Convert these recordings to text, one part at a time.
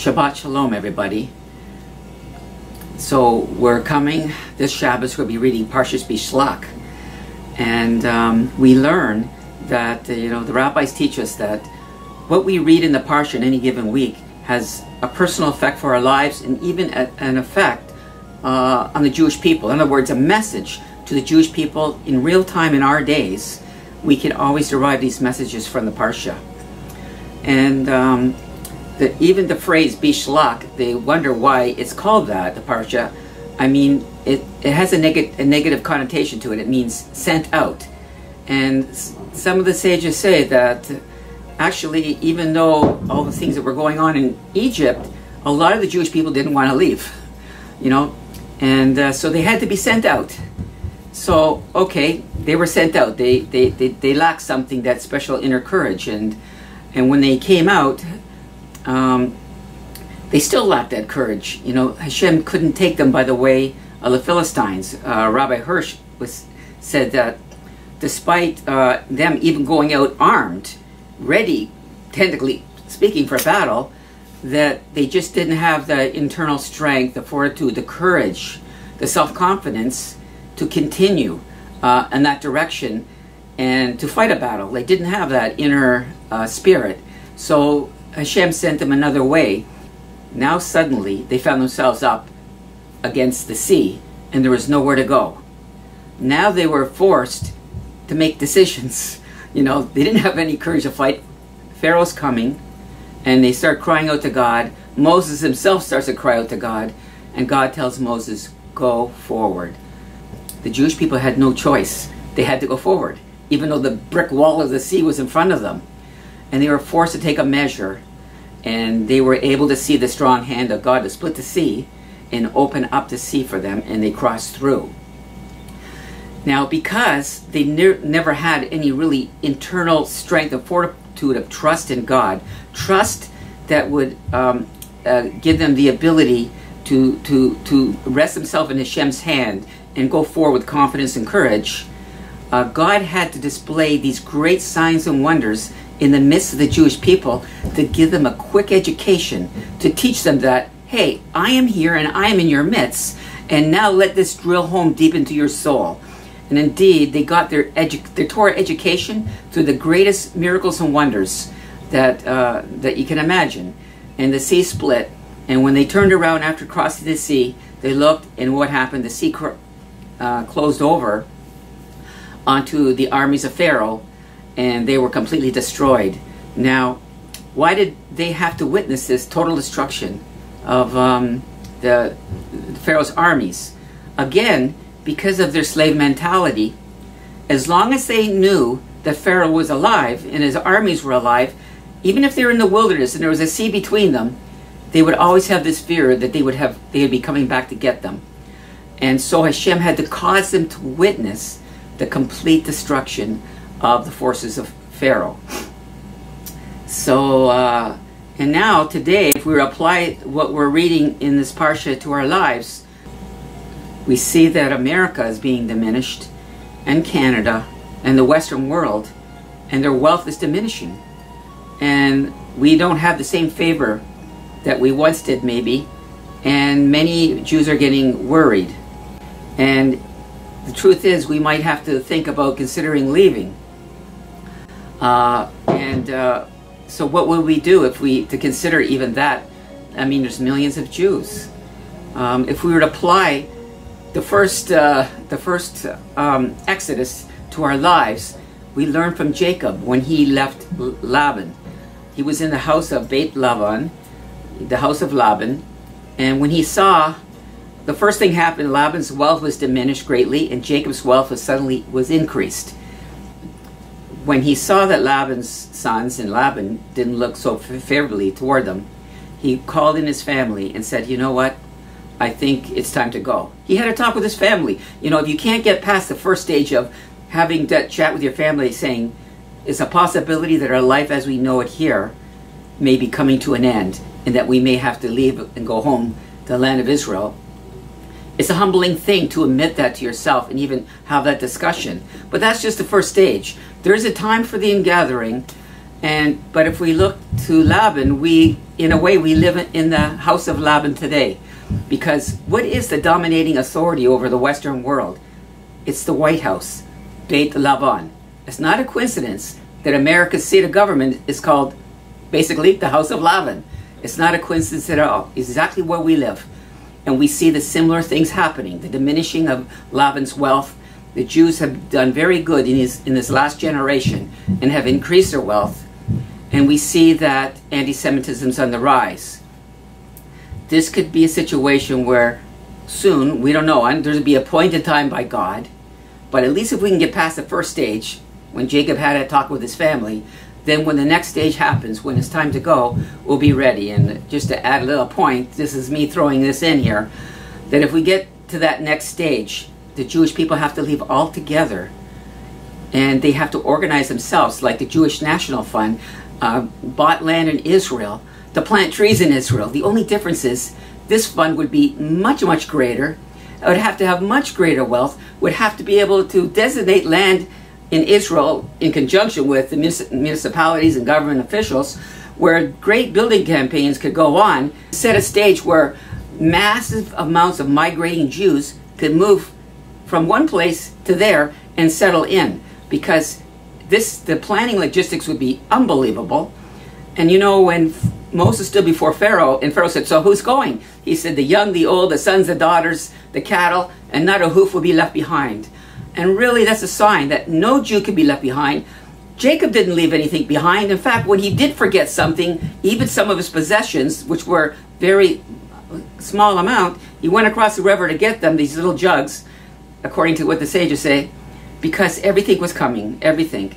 Shabbat Shalom, everybody. So we're coming this Shabbos. We'll be reading Parshat Beshlach, and we learn that the rabbis teach us that what we read in the parsha in any given week has a personal effect for our lives, and even an effect on the Jewish people. In other words, a message to the Jewish people in real time in our days. We can always derive these messages from the parsha, and even the phrase Beshlach, they wonder why it's called that, the parsha. I mean, it has a negative connotation to it. It means sent out. And some of the sages say that actually, even though all the things that were going on in Egypt, a lot of the Jewish people didn't want to leave, and so they had to be sent out. So, okay, they were sent out. They lacked something, that special inner courage, and when they came out, they still lacked that courage. Hashem couldn't take them by the way of the Philistines. Rabbi Hirsch said that despite them even going out armed, ready, technically speaking, for battle, that they just didn't have the internal strength, the fortitude, the courage, the self-confidence to continue in that direction and to fight a battle. They didn't have that inner spirit. So Hashem sent them another way. Now suddenly they found themselves up against the sea and there was nowhere to go. Now they were forced to make decisions. They didn't have any courage to fight. Pharaoh's coming, and they start crying out to God. Moses himself starts to cry out to God, and God tells Moses, go forward. The Jewish people had no choice. They had to go forward, even though the brick wall of the sea was in front of them. And they were forced to take a measure, and they were able to see the strong hand of God to split the sea and open up the sea for them, and they crossed through. Now, because they never had any really internal strength and fortitude of trust in God, trust that would give them the ability to rest themselves in Hashem's hand and go forward with confidence and courage, God had to display these great signs and wonders in the midst of the Jewish people to give them a quick education, to teach them that, hey, I am here and I am in your midst, and now let this drill home deep into your soul. And indeed, they got their Torah education through the greatest miracles and wonders that you can imagine. And the sea split, and when they turned around after crossing the sea, they looked, and what happened? The sea closed over onto the armies of Pharaoh, and they were completely destroyed. Now, why did they have to witness this total destruction of the Pharaoh's armies? Again, because of their slave mentality. As long as they knew that Pharaoh was alive and his armies were alive, even if they were in the wilderness and there was a sea between them, they would always have this fear that they would be coming back to get them. And so Hashem had to cause them to witness the complete destruction of the forces of Pharaoh. So, and now today, if we apply what we're reading in this parsha to our lives, we see that America is being diminished, and Canada, and the Western world, and their wealth is diminishing. And we don't have the same favor that we once did, maybe, and many Jews are getting worried. And the truth is, we might have to think about considering leaving. So what will we do to consider even that? I mean, there's millions of Jews. If we were to apply the first Exodus to our lives, we learn from Jacob when he left Laban. He was in the house of Beit Laban, the house of Laban, and when he saw, the first thing happened, Laban's wealth was diminished greatly, and Jacob's wealth was increased. When he saw that Laban's sons and Laban didn't look so favorably toward them, he called in his family and said, you know what? I think it's time to go. He had a talk with his family. If you can't get past the first stage of having that chat with your family, saying, it's a possibility that our life as we know it here may be coming to an end, and that we may have to leave and go home to the land of Israel. It's a humbling thing to admit that to yourself and even have that discussion. But that's just the first stage. There is a time for the ingathering, but if we look to Laban, in a way, we live in the house of Laban today. Because what is the dominating authority over the Western world? It's the White House, Beit Laban. It's not a coincidence that America's seat of government is called basically the House of Laban. It's not a coincidence at all. It's exactly where we live. And we see the similar things happening, the diminishing of Laban's wealth. The Jews have done very good in this last generation and have increased their wealth. And we see that anti-Semitism is on the rise. This could be a situation where soon, we don't know, there's be a point in time by God, but at least if we can get past the first stage, when Jacob had a talk with his family, then when the next stage happens, when it's time to go, we'll be ready. And just to add a little point, this is me throwing this in here, that if we get to that next stage, the Jewish people have to leave altogether, and they have to organize themselves, like the Jewish National Fund bought land in Israel to plant trees in Israel. The only difference is this fund would be much, much greater. It would have to have much greater wealth, would have to be able to designate land in Israel in conjunction with the municipalities and government officials, where great building campaigns could go on, set a stage where massive amounts of migrating Jews could move from one place to there and settle in, because the planning logistics would be unbelievable. And you know, when Moses stood before Pharaoh, and Pharaoh said, "So who's going?" He said, "The young, the old, the sons, the daughters, the cattle, and not a hoof will be left behind." And really, that's a sign that no Jew could be left behind. Jacob didn't leave anything behind. In fact, when he did forget something, even some of his possessions, which were very small amount, he went across the river to get them, these little jugs, according to what the sages say, because everything was coming, everything.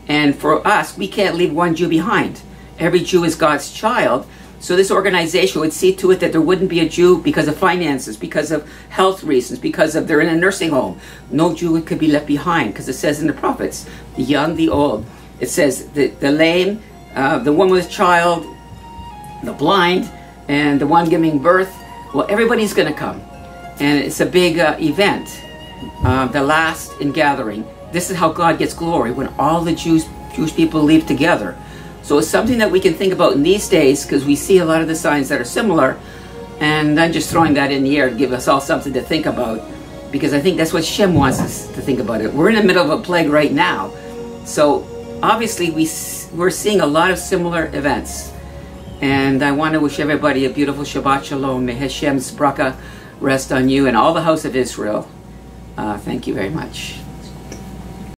And for us, we can't leave one Jew behind. Every Jew is God's child. So this organization would see to it that there wouldn't be a Jew because of finances, because of health reasons, because of they're in a nursing home. No Jew could be left behind, because it says in the prophets, the young, the old. It says the lame, the woman with child, the blind, and the one giving birth. Well, everybody's going to come. And it's a big event, the last in gathering. This is how God gets glory, when all the Jewish people leave together. So it's something that we can think about in these days, because we see a lot of the signs that are similar. And I'm just throwing that in the air to give us all something to think about, because I think that's what Shem wants us to think about it. We're in the middle of a plague right now. So obviously we're seeing a lot of similar events. And I want to wish everybody a beautiful Shabbat Shalom. May Hashem's bracha rest on you and all the house of Israel. Thank you very much.